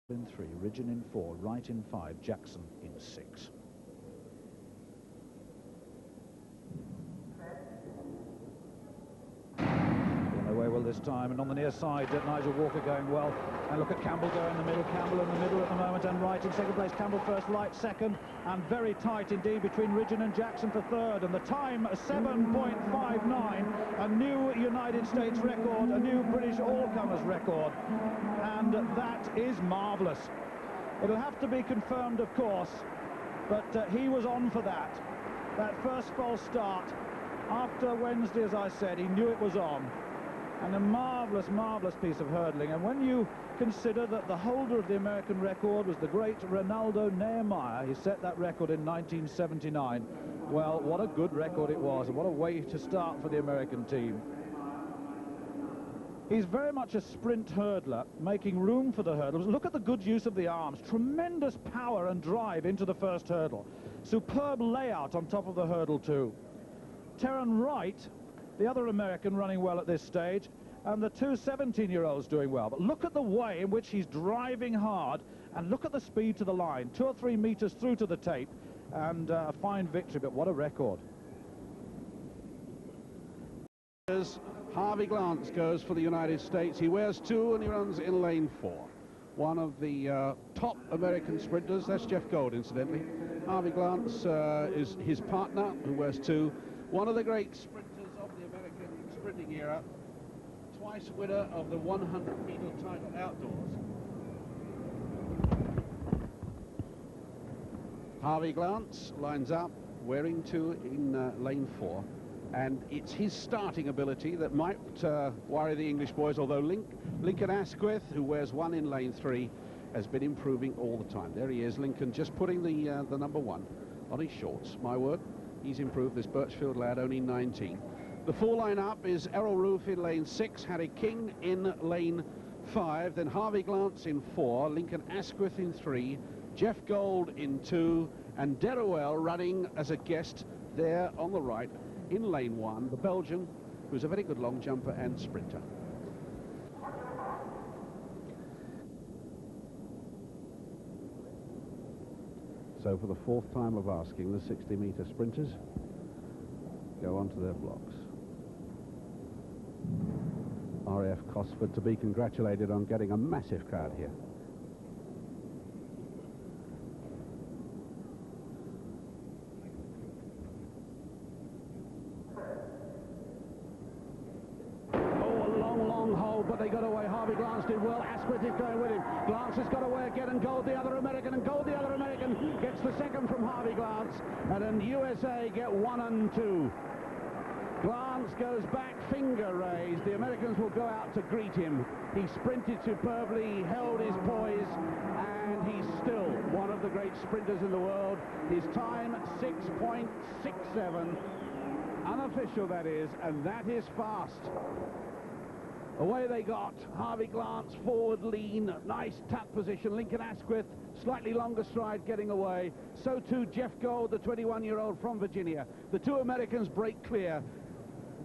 in 3, Ridgeon in 4, Wright in 5, Jackson in 6. Away well this time, and on the near side, Nigel Walker going well, and look at Campbell going in the middle. Campbell in the middle at the moment, and Wright in second place. Campbell first, Wright second, and very tight indeed between Ridgeon and Jackson for third, and the time 7.59, a new United States record, a new British all-comers record, and that is marvellous. It'll have to be confirmed, of course, but he was on for that first false start. After Wednesday, as I said, he knew it was on. And a marvellous, marvellous piece of hurdling. And when you consider that the holder of the American record was the great Ronaldo Nehemiah, he set that record in 1979. Well, what a good record it was, and what a way to start for the American team. He's very much a sprint hurdler, making room for the hurdles. Look at the good use of the arms. Tremendous power and drive into the first hurdle. Superb layout on top of the hurdle, too. Terran Wright, the other American, running well at this stage, and the two 17-year-olds doing well. But look at the way in which he's driving hard, and look at the speed to the line, 2 or 3 meters through to the tape, and a fine victory, but what a record. Harvey Glance goes for the United States. He wears 2 and he runs in lane 4. One of the top American sprinters. That's Jeff Gold, incidentally. Harvey Glance is his partner, who wears 2. One of the great sprinters of the American sprinting era, twice winner of the 100-meter title outdoors. Harvey Glance lines up, wearing 2 in lane 4, and it's his starting ability that might worry the English boys, although Lincoln Asquith, who wears 1 in lane 3, has been improving all the time. There he is, Lincoln, just putting the number 1 on his shorts. My word, he's improved, this Birchfield lad, only 19. The 4 line-up is Errol Roof in lane 6, Harry King in lane 5, then Harvey Glance in 4, Lincoln Asquith in 3, Jeff Gold in 2, and Deruel running as a guest there on the right in lane 1, the Belgian, who's a very good long jumper and sprinter. So for the 4th time of asking, the 60-meter sprinters go onto their blocks. RAF Cosford to be congratulated on getting a massive crowd here. But they got away. Harvey Glance did well. Asquith is going with him. Glance has got away again, and Gold the other American, and Gold the other American gets the second from Harvey Glance, and then USA get 1 and 2. Glance goes back, finger raised. The Americans will go out to greet him. He sprinted superbly, he held his poise, and he's still one of the great sprinters in the world. His time 6.67, unofficial that is, and that is fast. Away they got. Harvey Glance, forward lean, nice tap position. Lincoln Asquith, slightly longer stride, getting away. So too Jeff Gold, the 21-year-old from Virginia. The 2 Americans break clear.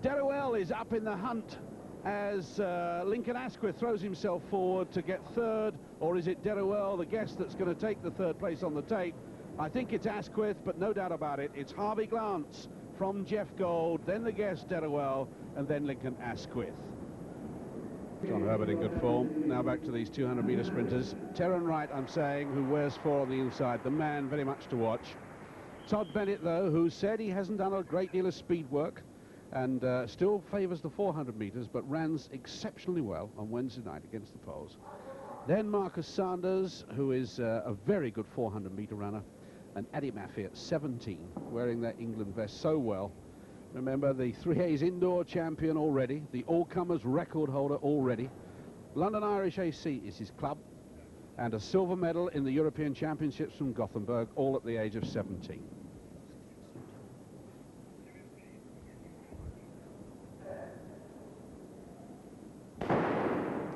Deruel is up in the hunt as Lincoln Asquith throws himself forward to get 3rd, or is it Deruel, the guest, that's going to take the 3rd place on the tape? I think it's Asquith, but no doubt about it, it's Harvey Glance from Jeff Gold, then the guest Deruel, and then Lincoln Asquith. John Herbert in good form. Now back to these 200-meter sprinters. Terran Wright, I'm saying, who wears 4 on the inside, the man very much to watch. Todd Bennett, though, who said he hasn't done a great deal of speed work and still favours the 400 meters, but ran exceptionally well on Wednesday night against the Poles. Then Marcus Sanders, who is a very good 400-meter runner, and Addy Maffey at 17, wearing that England vest so well. Remember, the 3A's indoor champion already, the all-comers record holder already. London Irish AC is his club, and a silver medal in the European Championships from Gothenburg, all at the age of 17.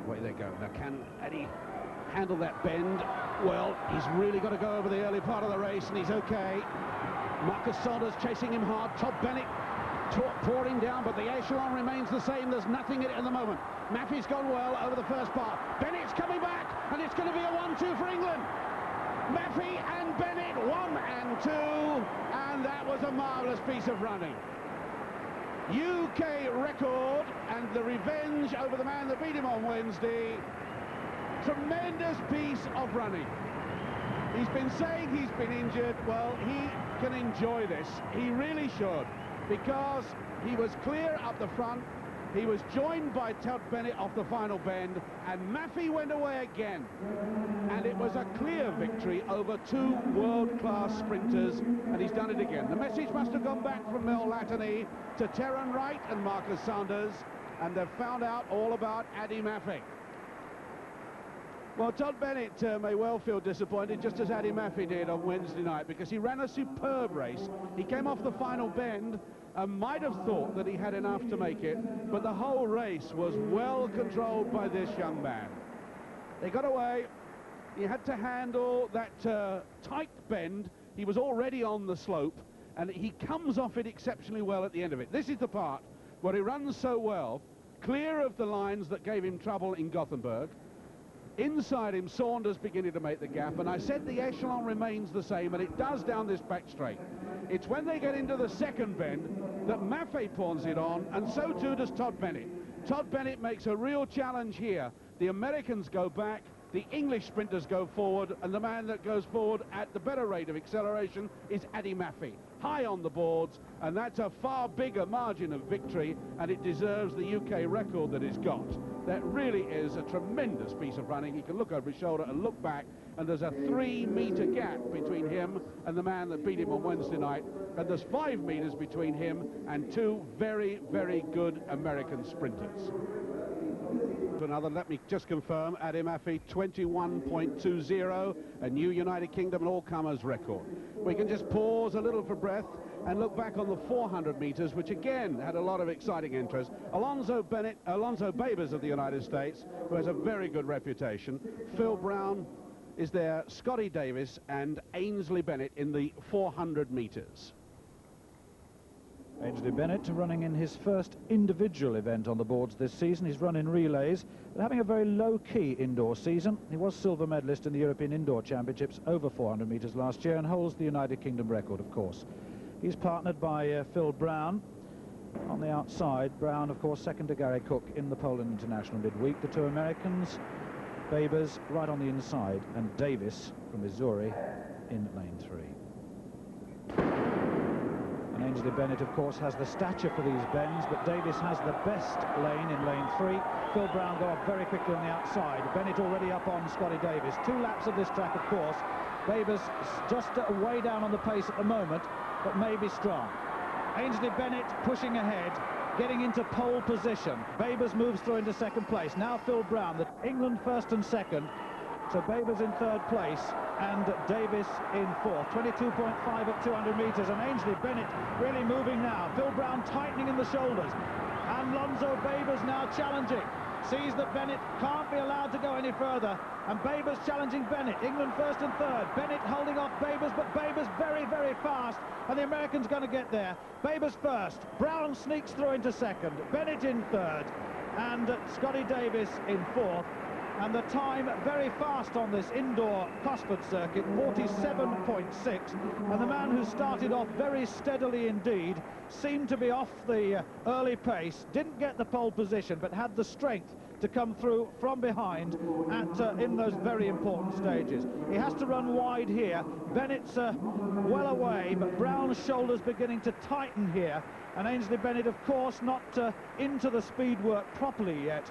Away they go. Now, can Addy handle that bend? Well, he's really got to go over the early part of the race, and he's okay. Marcus Sanders chasing him hard. Todd Bennett pouring down, but the echelon remains the same. There's nothing in it at the moment. Maffey's gone well over the first part. Bennett's coming back, and it's going to be a 1-2 for England. Maffey and Bennett, 1 and 2, and that was a marvellous piece of running. UK record, and the revenge over the man that beat him on Wednesday. Tremendous piece of running. He's been saying he's been injured. Well, he can enjoy this. He really should, because he was clear up the front. He was joined by Todd Bennett off the final bend, and Maffey went away again. And it was a clear victory over two world-class sprinters, and he's done it again. The message must have gone back from Mel Latany to Terran Wright and Marcus Sanders, and they've found out all about Addy Maffey. Well, Todd Bennett may well feel disappointed, just as Addy Maffey did on Wednesday night, because he ran a superb race. He came off the final bend and might have thought that he had enough to make it, but the whole race was well controlled by this young man. They got away. He had to handle that tight bend. He was already on the slope, and he comes off it exceptionally well at the end of it. This is the part where he runs so well, clear of the lines that gave him trouble in Gothenburg. Inside him, Saunders beginning to make the gap, and I said the echelon remains the same, and it does down this back straight. It's when they get into the second bend that Maffey pawns it on, and so too does Todd Bennett. Todd Bennett makes a real challenge here. The Americans go back, the English sprinters go forward, and the man that goes forward at the better rate of acceleration is Addy Maffey. High on the boards, and that's a far bigger margin of victory, and it deserves the UK record that it's got. That really is a tremendous piece of running. He can look over his shoulder and look back, and there's a 3-metre gap between him and the man that beat him on Wednesday night, and there's 5 metres between him and two very, very good American sprinters. Another, let me just confirm, Addy Maffey 21.20, a new United Kingdom and all-comers record. We can just pause a little for breath and look back on the 400 metres, which again had a lot of exciting interest. Alonzo Babers of the United States, who has a very good reputation. Phil Brown is there, Scotty Davis and Ainsley Bennett in the 400 metres. Ainsley Bennett running in his first individual event on the boards this season. He's run in relays, but having a very low-key indoor season. He was silver medalist in the European Indoor Championships over 400 metres last year and holds the United Kingdom record, of course. He's partnered by Phil Brown on the outside. Brown, of course, second to Gary Cook in the Poland International midweek. The two Americans, Babers right on the inside, and Davis from Missouri in lane 3. And Ainsley Bennett, of course, has the stature for these bends, but Davis has the best lane in lane 3. Phil Brown go up very quickly on the outside. Bennett already up on Scotty Davis. 2 laps of this track, of course. Babers just way down on the pace at the moment, but maybe strong. Ainsley Bennett pushing ahead, getting into pole position. Babers moves through into second place. Now Phil Brown, England first and second. So Babers in third place and Davis in fourth. 22.5 at 200 metres, and Ainsley Bennett really moving now. Phil Brown tightening in the shoulders, and Lonzo Babers now challenging. Sees that Bennett can't be allowed to go any further, and Babers challenging Bennett. England first and third. Bennett holding off Babers, but Babers very, very fast, and the American's going to get there. Babers first. Brown sneaks through into second. Bennett in third, and Scotty Davis in fourth. And the time very fast on this indoor Cosford circuit, 47.6. And the man who started off very steadily indeed seemed to be off the early pace, didn't get the pole position, but had the strength to come through from behind in those very important stages. He has to run wide here. Bennett's well away, but Brown's shoulders beginning to tighten here. And Ainsley Bennett, of course, not into the speed work properly yet.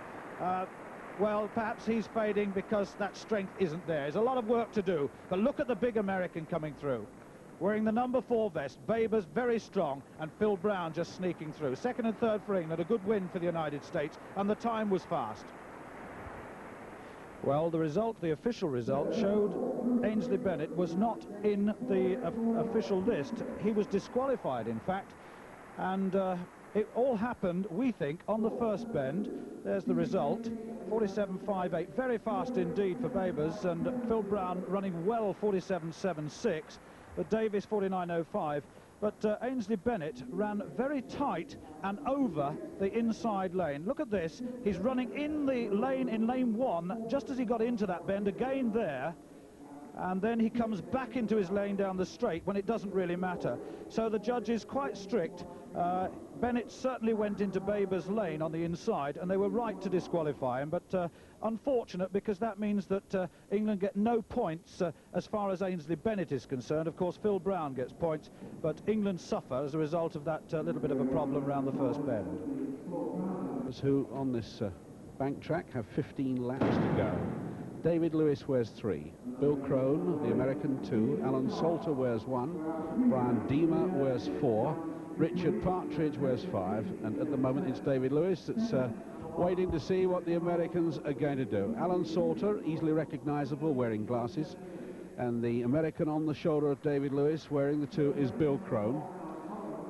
Well, perhaps he's fading because that strength isn't there. There's a lot of work to do, but look at the big American coming through. Wearing the number 4 vest, Babers very strong, and Phil Brown just sneaking through. Second and third for England, a good win for the United States, and the time was fast. Well, the result, the official result, showed Ainsley Bennett was not in the official list. He was disqualified, in fact, and it all happened, we think, on the first bend. There's the result, 47.58, very fast indeed for Babers, and Phil Brown running well, 47.76, but Davis 49.05. But Ainsley Bennett ran very tight and over the inside lane. Look at this. He's running in the lane in lane 1, just as he got into that bend, again there. And then he comes back into his lane down the straight when it doesn't really matter. So the judge is quite strict. Bennett certainly went into Baber's lane on the inside, and they were right to disqualify him, but unfortunate, because that means that England get no points as far as Ainsley Bennett is concerned. Of course, Phil Brown gets points, but England suffer as a result of that little bit of a problem around the first bend. Who on this bank track have 15 laps to go. David Lewis wears 3, Bill Crone, the American, 2, Alan Salter wears 1, Brian Deemer wears 4, Richard Partridge wears 5, and at the moment it's David Lewis that's waiting to see what the Americans are going to do. Alan Salter, easily recognizable, wearing glasses, and the American on the shoulder of David Lewis wearing the 2 is Bill Crone,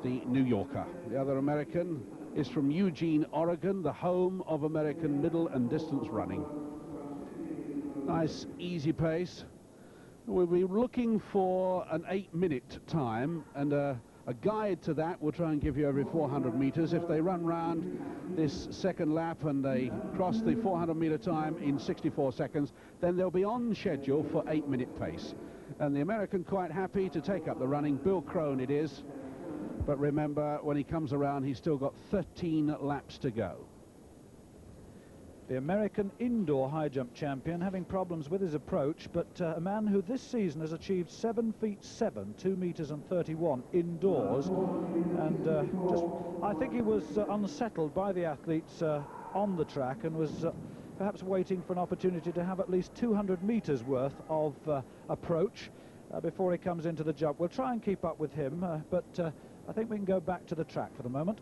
the New Yorker. The other American is from Eugene, Oregon, the home of American middle and distance running. Nice, easy pace. We'll be looking for an 8-minute time, and a guide to that will try and give you every 400 meters. If they run round this second lap and they cross the 400-meter time in 64 seconds, then they'll be on schedule for 8-minute pace. And the American quite happy to take up the running. Bill Crone it is. But remember, when he comes around, he's still got 13 laps to go. The American indoor high jump champion having problems with his approach, but a man who this season has achieved 7 feet 7, 2 meters and 31 indoors, and I think he was unsettled by the athletes on the track, and was perhaps waiting for an opportunity to have at least 200 meters worth of approach before he comes into the jump. We'll try and keep up with him, but I think we can go back to the track for the moment.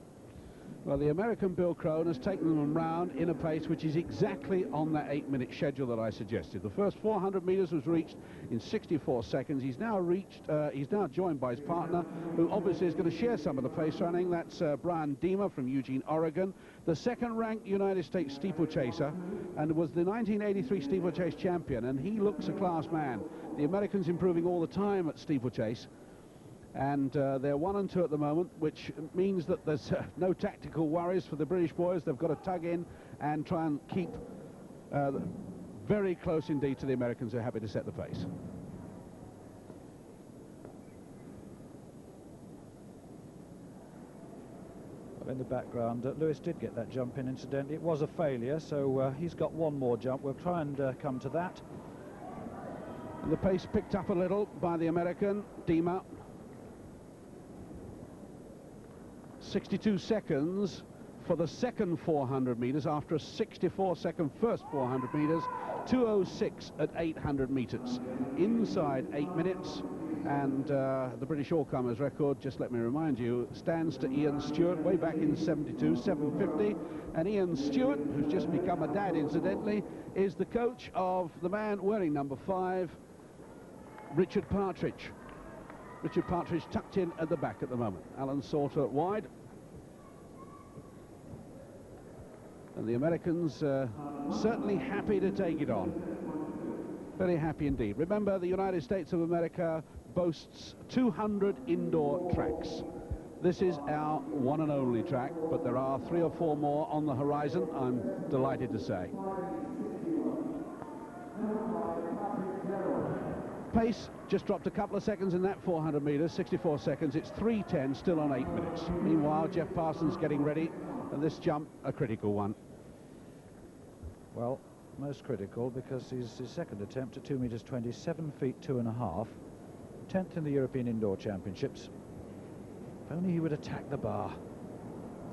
Well, the American Bill Crone has taken them around in a pace which is exactly on that 8-minute schedule that I suggested. The first 400 meters was reached in 64 seconds. He's now joined by his partner, who obviously is going to share some of the pace running. That's Brian Deemer from Eugene, Oregon, the second-ranked United States steeplechaser, and was the 1983 steeplechase champion, and he looks a class man. The American's improving all the time at steeplechase. And they're 1 and 2 at the moment, which means that there's no tactical worries for the British boys. They've got to tug in and try and keep very close indeed to the Americans, who are happy to set the pace. Well, in the background, Lewis did get that jump in, incidentally. It was a failure, so he's got 1 more jump. We'll try and come to that. And the pace picked up a little by the American, Deemer. 62 seconds for the second 400 meters after a 64-second first 400 meters. 2:06 at 800 meters. Inside 8 minutes, and the British all-comers record, just let me remind you, stands to Ian Stewart way back in 72, 7:50. And Ian Stewart, who's just become a dad incidentally, is the coach of the man wearing number 5, Richard Partridge. Richard Partridge tucked in at the back at the moment. Alan Salter wide. And the Americans certainly happy to take it on. Very happy indeed. Remember, the United States of America boasts 200 indoor tracks. This is our one and only track, but there are 3 or 4 more on the horizon, I'm delighted to say. Pace just dropped a couple of seconds in that 400 meters, 64 seconds. It's 3:10, still on 8 minutes. Meanwhile, Jeff Parsons getting ready, and this jump, a critical one. Well, most critical, because his second attempt at 2 meters 20, 7 feet 2.5, 10th in the European Indoor Championships. If only he would attack the bar.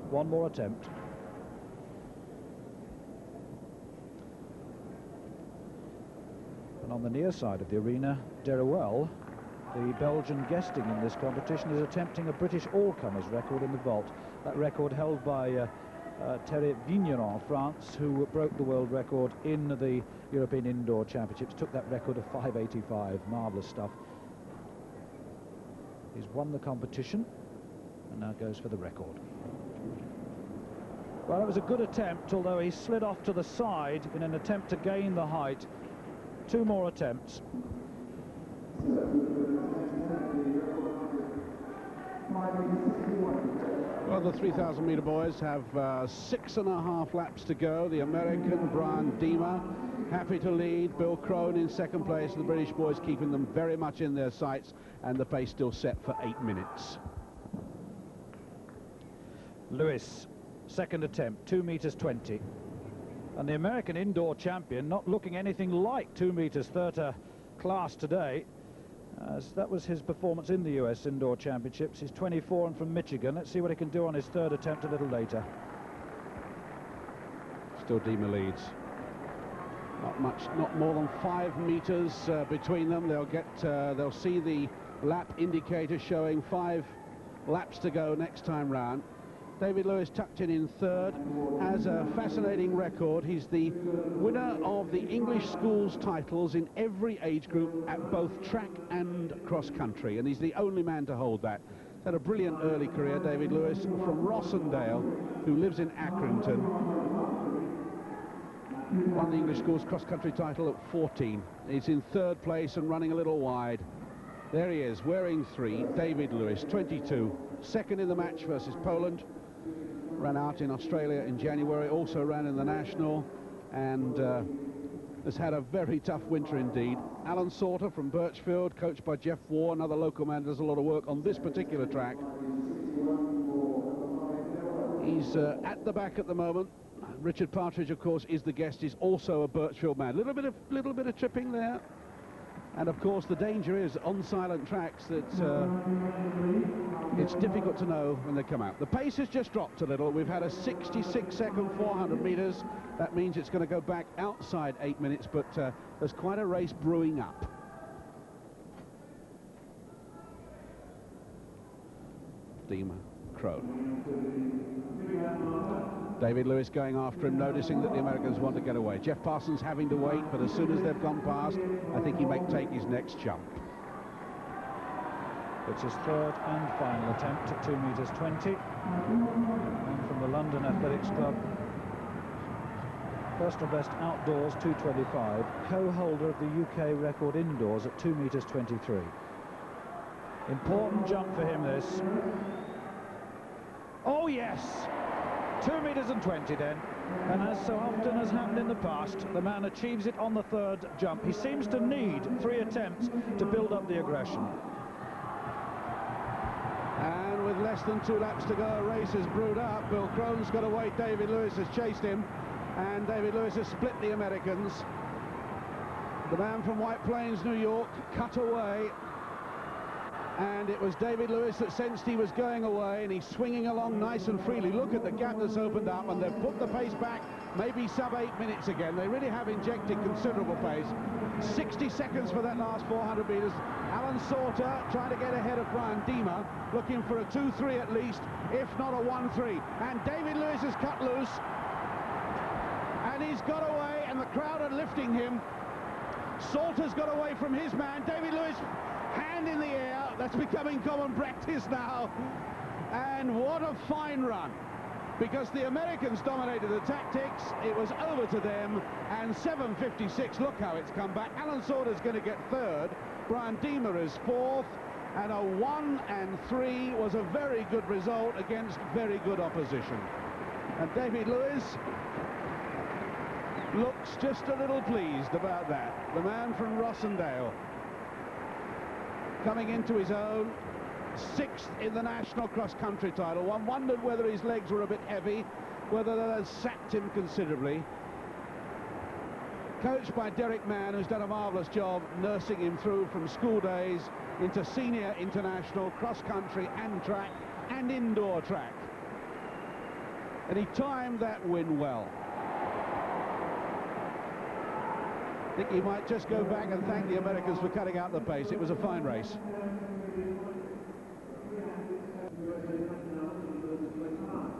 1 more attempt. And on the near side of the arena, Deruel, the Belgian guesting in this competition, is attempting a British all-comers record in the vault. That record held by Thierry Vigneron, France, who broke the world record in the European Indoor Championships, took that record of 5:85. Marvellous stuff. He's won the competition and now goes for the record. Well, it was a good attempt, although he slid off to the side in an attempt to gain the height. 2 more attempts. Well, the 3,000-meter boys have 6.5 laps to go. The American Brian Deemer happy to lead. Bill Crone in second place. The British boys keeping them very much in their sights, and the pace still set for 8 minutes. Lewis, second attempt, 2 meters 20. And the American indoor champion not looking anything like 2 meters 30 class today, as that was his performance in the US Indoor Championships. He's 24 and from Michigan. Let's see what he can do on his third attempt a little later. Still Deemer leads. Not much, not more than 5 meters between them. They'll see the lap indicator showing 5 laps to go next time round. David Lewis tucked in third, has a fascinating record. He's the winner of the English schools titles in every age group at both track and cross country, and he's the only man to hold that. He's had a brilliant early career, David Lewis, from Rossendale, who lives in Accrington. Won the English schools cross country title at 14. He's in third place and running a little wide. There he is, wearing 3, David Lewis, 22. Second in the match versus Poland. Ran out in Australia in January, also ran in the National, and has had a very tough winter indeed. Alan Sauter from Birchfield, coached by Jeff Waugh, another local man, does a lot of work on this particular track. He's at the back at the moment. Richard Partridge, of course, is the guest. He's also a Birchfield man. Little bit of tripping there. And of course the danger is on silent tracks that it's difficult to know when they come out. The pace has just dropped a little. We've had a 66-second 400 meters. That means it's going to go back outside 8 minutes, but there's quite a race brewing up. Deemer, Crone. David Lewis going after him, noticing that the Americans want to get away. Jeff Parsons having to wait, but as soon as they've gone past, I think he may take his next jump. It's his third and final attempt at 2 meters 20. And from the London Athletics Club, personal best outdoors 2:25, co-holder of the UK record indoors at 2 meters 23. Important jump for him, this. Oh yes! 2 meters and 20 then, and as so often has happened in the past, the man achieves it on the third jump. He seems to need 3 attempts to build up the aggression. And with less than 2 laps to go, a race is brewed up. Bill Crone's got away, David Lewis has chased him, and David Lewis has split the Americans. The man from White Plains, New York, cut away. And it was David Lewis that sensed he was going away, and he's swinging along nice and freely. Look at the gap that's opened up, and they've put the pace back, maybe sub 8 minutes again. They really have injected considerable pace. 60 seconds for that last 400 meters. Alan Sauter trying to get ahead of Brian Deemer, looking for a 2-3 at least, if not a 1-3. And David Lewis has cut loose, and he's got away, and the crowd are lifting him. Sauter's got away from his man. David Lewis, hand in the air. That's becoming common practice now. And what a fine run, because the Americans dominated the tactics. It was over to them, and 7:56. Look how it's come back. Alan Sauter's going to get third. Brian Deemer is fourth, and a 1 and 3 was a very good result against very good opposition. And David Lewis looks just a little pleased about that. The man from Rossendale, coming into his own, 6th in the national cross-country title. One wondered whether his legs were a bit heavy, whether that had sapped him considerably. Coached by Derek Mann, who's done a marvellous job nursing him through from school days into senior international cross-country and track and indoor track. And he timed that win well. I think he might just go back and thank the Americans for cutting out the pace. It was a fine race.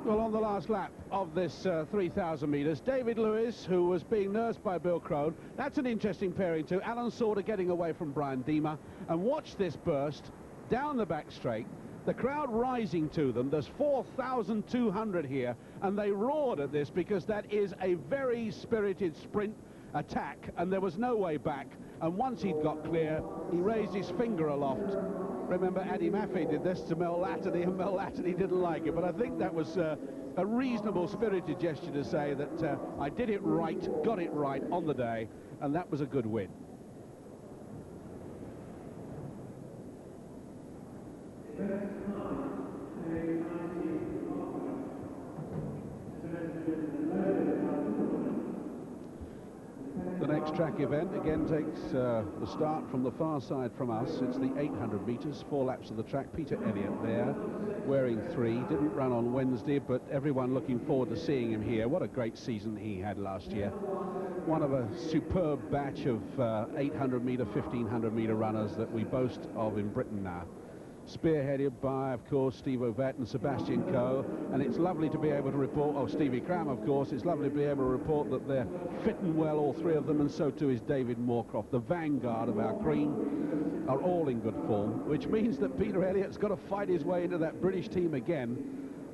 Well, on the last lap of this 3,000 metres, David Lewis, who was being nursed by Bill Crone. That's an interesting pairing too. Alan Sauter getting away from Brian Deemer. And watch this burst down the back straight. The crowd rising to them. There's 4,200 here, and they roared at this because that is a very spirited sprint attack, and there was no way back. And once he'd got clear, he raised his finger aloft Remember, Eddie Maffei did this to Mel Latterly, and Mel Latterly didn't like it, but I think that was a reasonable, spirited gesture to say that I did it right, got it right on the day, and that was a good win. The next track event again takes the start from the far side from us. It's the 800 metres, 4 laps of the track. Peter Elliott there, wearing 3. Didn't run on Wednesday, but everyone looking forward to seeing him here. What a great season he had last year. One of a superb batch of 800 metre, 1500 metre runners that we boast of in Britain now. Spearheaded by, of course, Steve Ovett and Sebastian Coe, and it's lovely to be able to report, oh, Stevie Cram, of course, it's lovely to be able to report that they're fit and well, all 3 of them, and so too is David Moorcroft. The vanguard of our cream are all in good form, which means that Peter Elliott's got to fight his way into that British team again,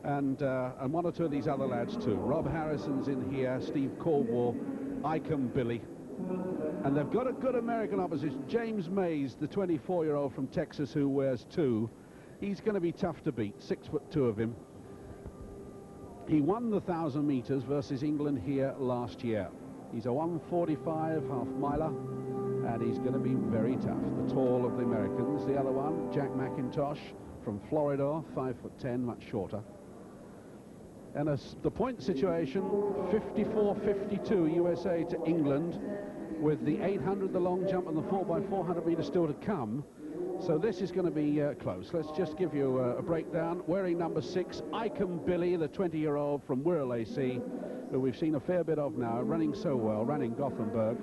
and 1 or 2 of these other lads too. Rob Harrison's in here, Steve Caldwell, Icahn Billy. And they've got a good American opposition. James Mays, the 24-year-old from Texas who wears 2. He's going to be tough to beat, 6'2" of him. He won the 1,000 metres versus England here last year. He's a 1:45 half-miler, and he's going to be very tough. The tall of the Americans. The other one, Jack McIntosh from Florida, 5'10", much shorter. And the point situation, 54-52 USA to England, with the 800, the long jump, and the 4x400 metres still to come. So this is going to be close. Let's just give you a breakdown. Wearing number 6, Icahn Billy, the 20-year-old from Wirral AC, who we've seen a fair bit of now, running so well, running Gothenburg.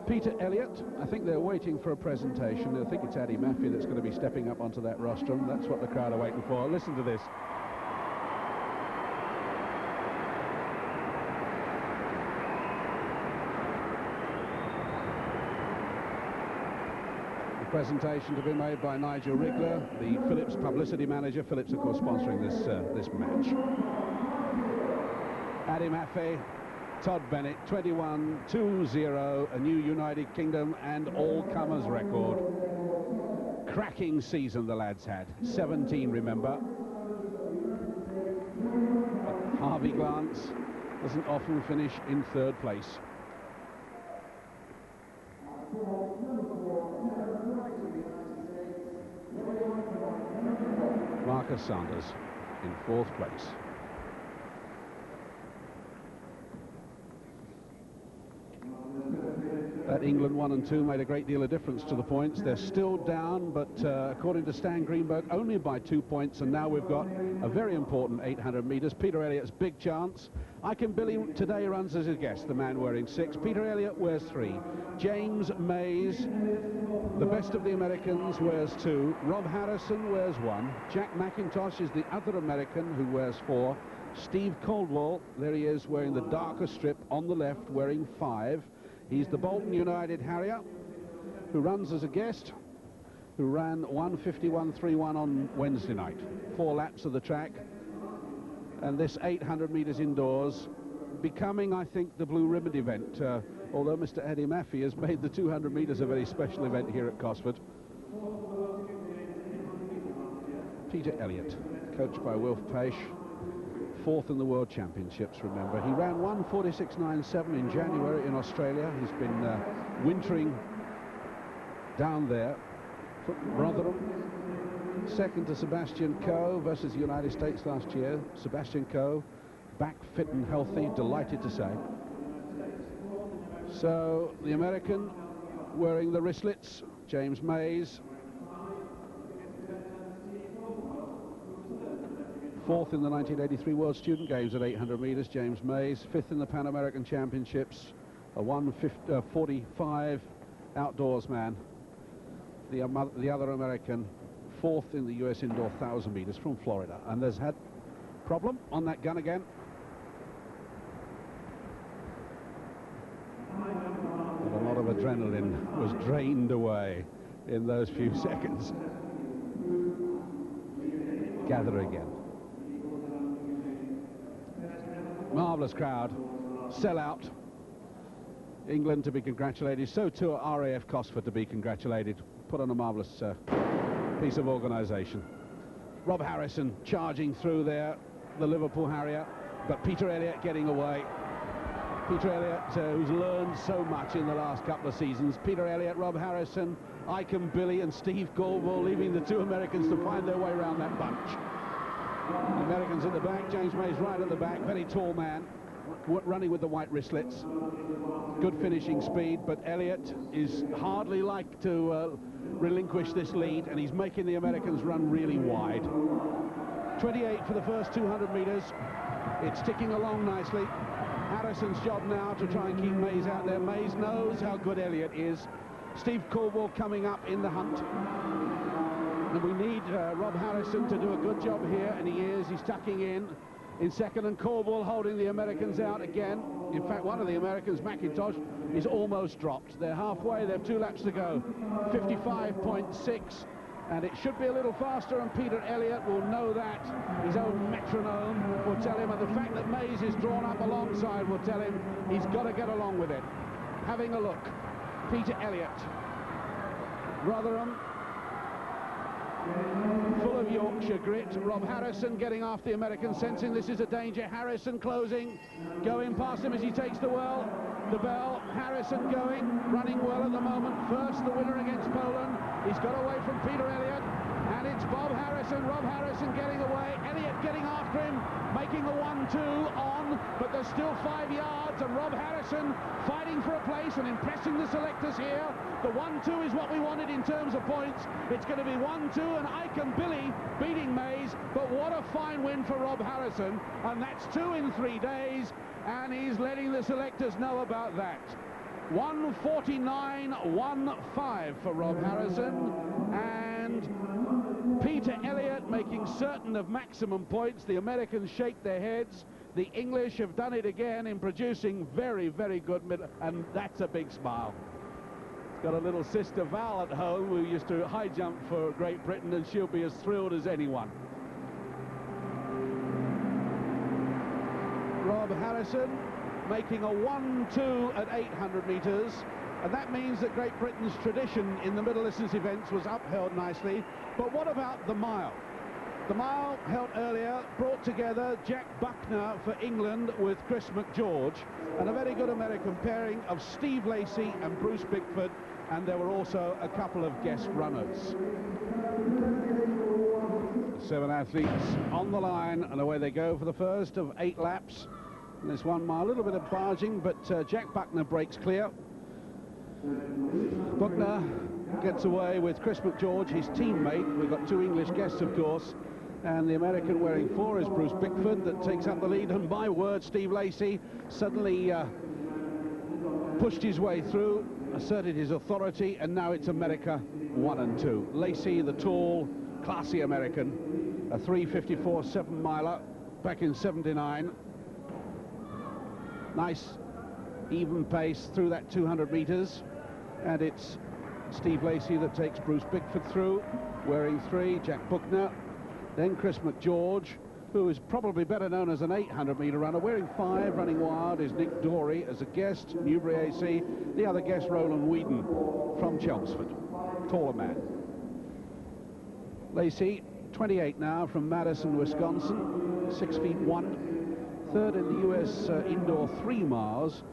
Peter Elliott, I think they're waiting for a presentation. I think it's Eddie Maffei that's going to be stepping up onto that rostrum. That's what the crowd are waiting for. Listen to this. Presentation to be made by Nigel Wriggler, the Phillips publicity manager. Phillips, of course, sponsoring this match. Eddie Maffei, Todd Bennett, 21-2-0, a new United Kingdom and all-comers record. Cracking season the lads had. 17, remember. But Harvey Glance doesn't often finish in 3rd place. Marcus Sanders in 4th place. That England 1 and 2 made a great deal of difference to the points. They're still down, but according to Stan Greenberg, only by 2 points, and now we've got a very important 800 metres. Peter Elliott's big chance. Icahn Billy today runs as a guest, the man wearing 6. Peter Elliott wears 3. James Mays, the best of the Americans, wears 2. Rob Harrison wears 1. Jack McIntosh is the other American who wears 4. Steve Caldwell, there he is, wearing the darker strip on the left, wearing 5. He's the Bolton United Harrier, who runs as a guest, who ran 1:51.31 on Wednesday night. 4 laps of the track, and this 800 metres indoors, becoming, I think, the Blue Ribbon event, although Mr. Eddie Maffei has made the 200 metres a very special event here at Cosford. Peter Elliott, coached by Wilf Paish, 4th in the World Championships, remember. He ran 1:46.97 in January in Australia. He's been wintering down there for Rotherham. 2nd to Sebastian Coe versus the United States last year. Sebastian Coe, back fit and healthy, delighted to say. So the American wearing the wristlets, James Mays. 4th in the 1983 World Student Games at 800 metres, James Mays. 5th in the Pan American Championships, a 1:45 outdoors man. The other American, 4th in the US Indoor 1,000 metres from Florida. And there's had problem on that gun again. And a lot of adrenaline was drained away in those few seconds. Gather again. Marvellous crowd, sell out. England to be congratulated, so too RAF Cosford to be congratulated. Put on a marvellous piece of organisation. Rob Harrison charging through there, the Liverpool Harrier, but Peter Elliott getting away. Peter Elliott, who's learned so much in the last couple of seasons. Peter Elliott, Rob Harrison, Icahn Billy and Steve Colville, leaving the two Americans to find their way around that bunch. The Americans at the back, James May's right at the back, very tall man, running with the white wristlets. Good finishing speed, but Elliott is hardly like to relinquish this lead, and he's making the Americans run really wide. 28 for the first 200 metres. It's ticking along nicely. Harrison's job now to try and keep Mays out there. Mays knows how good Elliott is. Steve Colville coming up in the hunt. And we need Rob Harrison to do a good job here, and he is. He's tucking in second, and Colville holding the Americans out again. In fact, one of the Americans, McIntosh, is almost dropped. They're halfway. They have 2 laps to go. 55.6. And it should be a little faster, and Peter Elliott will know that. His own metronome will tell him, and the fact that Mays is drawn up alongside will tell him he's got to get along with it. Having a look, Peter Elliott, Rotherham, full of Yorkshire grit. Rob Harrison getting after the American, sensing this is a danger. Harrison closing, going past him as he takes the bell. Harrison going, running well at the moment. First, the winner against Poland. He's got away from Peter Elliott, and it's Rob Harrison getting away. Elliott getting after him, making the 1-2 on, but there's still 5 yards, and Rob Harrison fighting for a place and impressing the selectors here. The 1-2 is what we wanted in terms of points. It's going to be 1-2, and Icahn Billy beating Mays, but what a fine win for Rob Harrison, and that's 2 in 3 days, and he's letting the selectors know about that. 1:49.15 for Rob Harrison, and Peter Elliott making certain of maximum points. The Americans shake their heads. The English have done it again in producing very, very good and that's a big smile. He's got a little sister Val at home who used to high jump for Great Britain, and she'll be as thrilled as anyone. Rob Harrison making a 1-2 at 800 metres, and that means that Great Britain's tradition in the middle distance events was upheld nicely. But what about the mile? The mile held earlier brought together Jack Buckner for England with Chris McGeorge, and a very good American pairing of Steve Lacey and Bruce Bickford, and there were also a couple of guest runners. 7 athletes on the line, and away they go for the first of 8 laps. And this 1 mile, a little bit of barging, but Jack Buckner breaks clear. Buckner gets away with Chris McGeorge, his teammate. We've got 2 English guests, of course, and the American wearing 4 is Bruce Bickford that takes up the lead. And my word, Steve Lacey suddenly pushed his way through, asserted his authority, and now it's America 1 and 2. Lacey, the tall, classy American, a 3:54 7-miler back in '79. Nice even pace through that 200 metres, and it's Steve Lacey that takes Bruce Bickford through, wearing 3, Jack Buckner, then Chris McGeorge, who is probably better known as an 800-metre runner, wearing 5, running wild is Nick Dorey as a guest, Newbury AC, the other guest Roland Whedon from Chelmsford, taller man. Lacey, 28 now, from Madison, Wisconsin, 6'1", third in the US indoor 3 miles.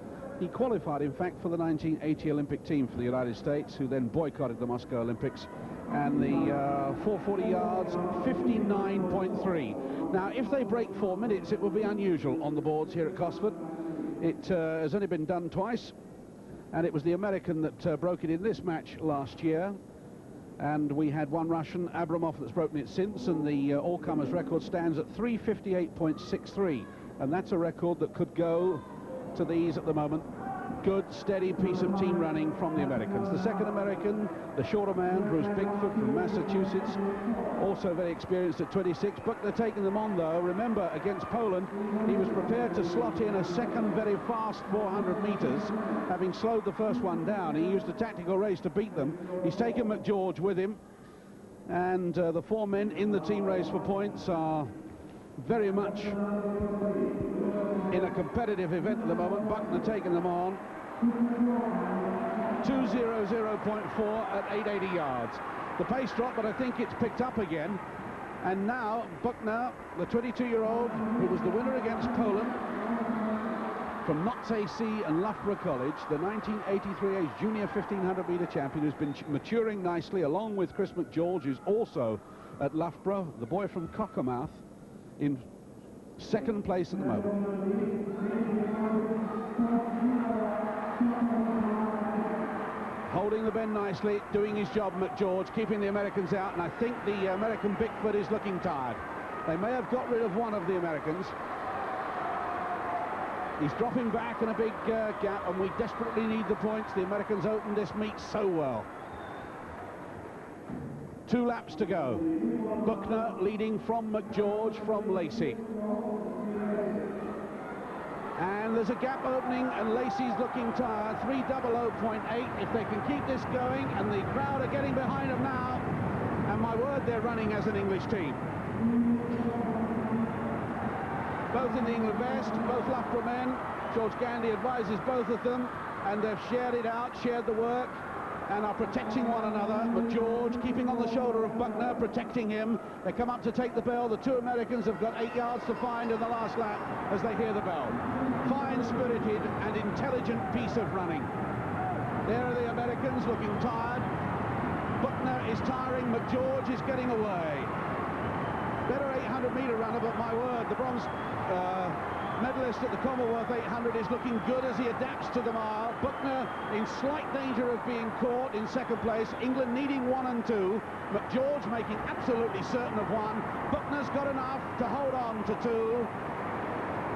He qualified, in fact, for the 1980 Olympic team for the United States, who then boycotted the Moscow Olympics. And the 440 yards, 59.3. Now, if they break 4 minutes, it will be unusual on the boards here at Cosford. It has only been done twice, and it was the American that broke it in this match last year. And we had one Russian, Abramov, that's broken it since, and the all-comers record stands at 3:58.63. And that's a record that could go to these at the moment. Good, steady piece of team running from the Americans. The second American, the shorter man, Bruce Bickford from Massachusetts, also very experienced at 26. Buckner taking them on, though. Remember, against Poland, he was prepared to slot in a second very fast 400 metres, having slowed the first one down. He used a tactical race to beat them. He's taken McGeorge with him, and the 4 men in the team race for points are very much in a competitive event at the moment. Buckner taking them on. 2:00.4 at 880 yards. The pace dropped, but I think it's picked up again. And now Buckner, the 22-year-old who was the winner against Poland from Notts AC and Loughborough College, the 1983 age junior 1500-metre champion, who's been maturing nicely, along with Chris McGeorge, who's also at Loughborough, the boy from Cockermouth, in second place at the moment. Holding the bend nicely, doing his job, McGeorge, keeping the Americans out, and I think the American Bickford is looking tired. They may have got rid of one of the Americans. He's dropping back in a big gap, and we desperately need the points. The Americans opened this meet so well. 2 laps to go. Buckner leading from McGeorge, from Lacey. And there's a gap opening, and Lacey's looking tired. 3:00.8 if they can keep this going, and the crowd are getting behind them now. And my word, they're running as an English team. Both in the England vest, both Loughborough men. George Gandy advises both of them, and they've shared it out, shared the work, and are protecting one another. But George keeping on the shoulder of Buckner, protecting him. They come up to take the bell. The 2 Americans have got 8 yards to find in the last lap as they hear the bell. Fine-spirited and intelligent piece of running. There are the Americans looking tired. Buckner is tiring. McGeorge is getting away. Better 800-metre runner, but my word, the bronze medalist at the Commonwealth 800 is looking good as he adapts to the mile. Buckner in slight danger of being caught in second place. England needing 1 and 2. McGeorge making absolutely certain of 1. Buckner's got enough to hold on to 2.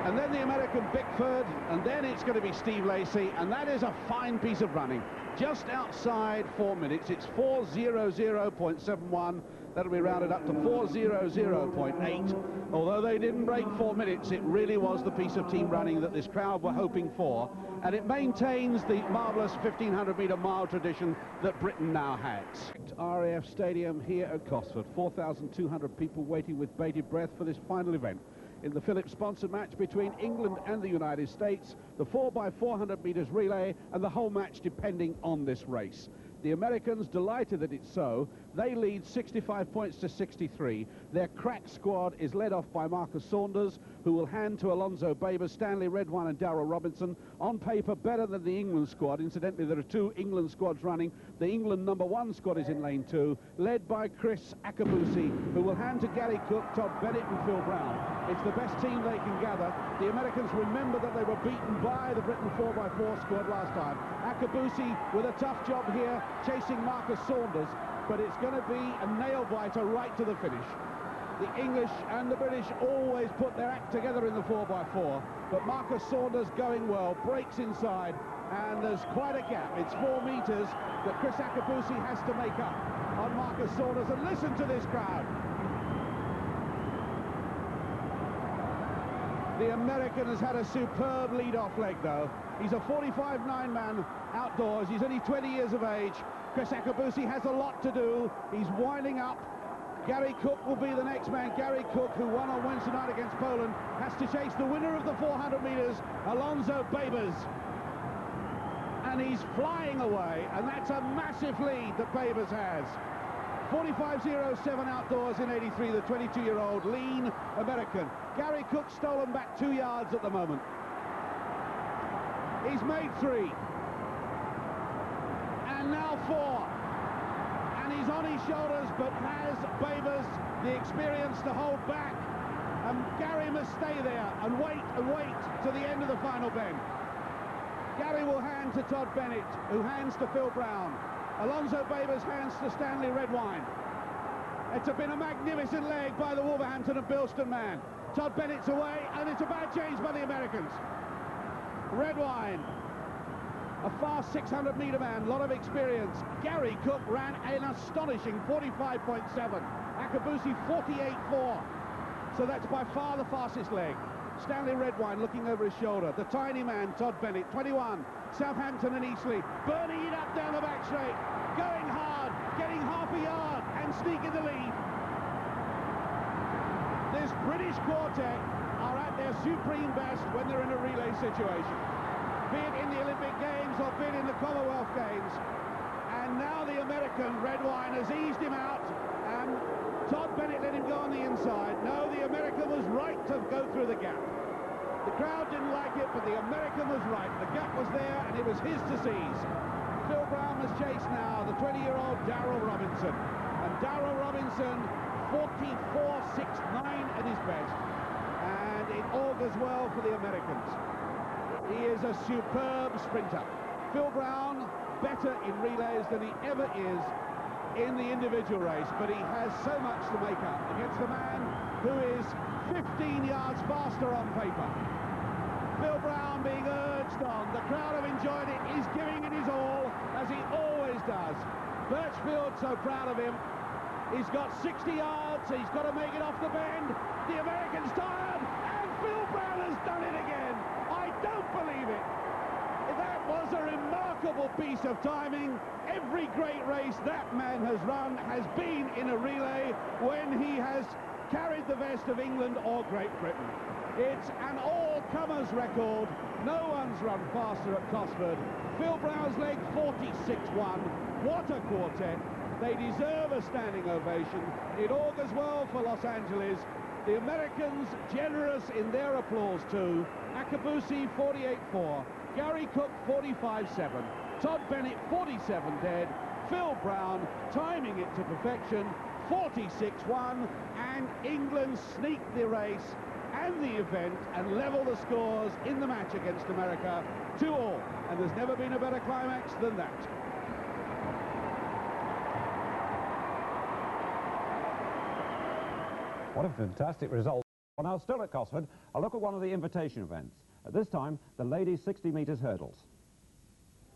And then the American Bickford, and then it's going to be Steve Lacey, and that is a fine piece of running. Just outside 4 minutes. It's 4:00.71. That'll be rounded up to 4:00.8. Although they didn't break 4 minutes, it really was the piece of team running that this crowd were hoping for, and it maintains the marvellous 1500-metre mile tradition that Britain now has. RAF Stadium here at Cosford, 4,200 people waiting with bated breath for this final event. In the Phillips-sponsored match between England and the United States, the 4x400 metres relay, and the whole match depending on this race. The Americans, delighted that it's so, they lead 65 points to 63. Their crack squad is led off by Marcus Saunders, who will hand to Alonzo Babers, Stanley Redwine and Darrell Robinson. On paper, better than the England squad. Incidentally, there are 2 England squads running. The England #1 squad is in lane 2, led by Chris Akabusi, who will hand to Gary Cook, Todd Bennett and Phil Brown. It's the best team they can gather. The Americans remember that they were beaten by the Britain 4x4 squad last time. Akabusi with a tough job here, chasing Marcus Saunders, but it's going to be a nail-biter right to the finish. The English and the British always put their act together in the 4x4, but Marcus Saunders going well, breaks inside, and there's quite a gap. It's 4 metres that Chris Akabusi has to make up on Marcus Saunders, and listen to this crowd. The American has had a superb lead-off leg, though. He's a 45-9 man outdoors. He's only 20 years of age. Chris Akabusi has a lot to do. He's winding up. Gary Cook will be the next man. Gary Cook, who won on Wednesday night against Poland, has to chase the winner of the 400 metres, Alonzo Babers. And he's flying away, and that's a massive lead that Babers has. 45.07 outdoors in 83, the 22-year-old lean American. Gary Cook stolen back 2 yards at the moment. He's made 3. And now 4. And he's on his shoulders, but has Babers the experience to hold back? And Gary must stay there and wait to the end of the final bend. Gary will hand to Todd Bennett, who hands to Phil Brown. Alonzo Babers hands to Stanley Redwine. It's been a magnificent leg by the Wolverhampton and Bilston man. Todd Bennett's away, and it's a bad change by the Americans. Redwine, a fast 600-metre man, a lot of experience. Gary Cook ran an astonishing 45.7. Akabusi 48.4. So that's by far the fastest leg. Stanley Redwine looking over his shoulder. The tiny man, Todd Bennett, 21. Southampton and Eastleigh, burning it up down the back straight. Going hard, getting half a yard, and sneaking the lead. This British quartet are at their supreme best when they're in a relay situation. Be it in the Olympic Games or bid in the Commonwealth Games. And now the American red wine has eased him out, and Todd Bennett let him go on the inside. No, the American was right to go through the gap. The crowd didn't like it, but the American was right. The gap was there, and it was his to seize. Phil Brown must chase now the 20-year-old Darrell Robinson. And Darrell Robinson, 44.69 at his best. And it augurs well for the Americans. He is a superb sprinter. Phil Brown, better in relays than he ever is in the individual race, but he has so much to make up against a man who is 15 yards faster on paper. Phil Brown being urged on. The crowd have enjoyed it. He's giving it his all, as he always does. Birchfield so proud of him. He's got 60 yards. He's got to make it off the bend. The American's tired, and Phil Brown has done it again. I don't believe it. That was a remarkable piece of timing. Every great race that man has run has been in a relay when he has carried the vest of England or Great Britain. It's an all-comers record. No one's run faster at Cosford. Phil Brown's leg, 46.1. What a quartet. They deserve a standing ovation. It augurs well for Los Angeles. The Americans generous in their applause too. Akabusi 48.4. Gary Cook 45.7. Todd Bennett 47 dead. Phil Brown timing it to perfection 46.1, and England sneaked the race and the event and level the scores in the match against America 2-all, and there's never been a better climax than that. What a fantastic result. Well, now still at Cosford, a look at one of the invitation events. At this time, the ladies' 60 metres hurdles.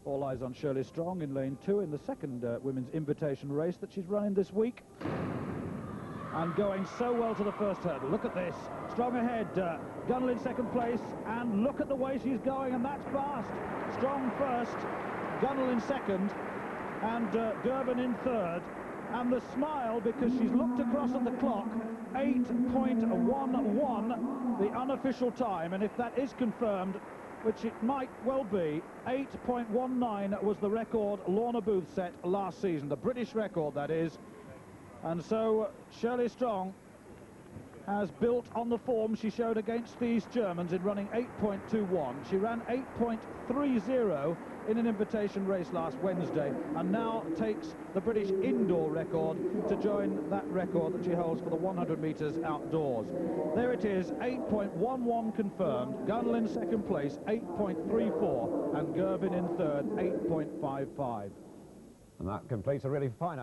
All eyes on Shirley Strong in lane 2 in the second women's invitation race that she's running this week. And going so well to the first hurdle. Look at this. Strong ahead. Gunnell in second place. And look at the way she's going, and that's fast. Strong first. Gunnell in second. And Gerben in third. And the smile, because she's looked across at the clock, 8.11, the unofficial time, and if that is confirmed, which it might well be, 8.19 was the record Lorna Booth set last season, the British record, that is. And so Shirley Strong has built on the form she showed against these Germans in running 8.21. She ran 8.30 in an invitation race last Wednesday, and now takes the British indoor record to join that record that she holds for the 100 metres outdoors. There it is, 8.11 confirmed. Gunnell in second place, 8.34, and Gerben in third, 8.55. And that completes a really fine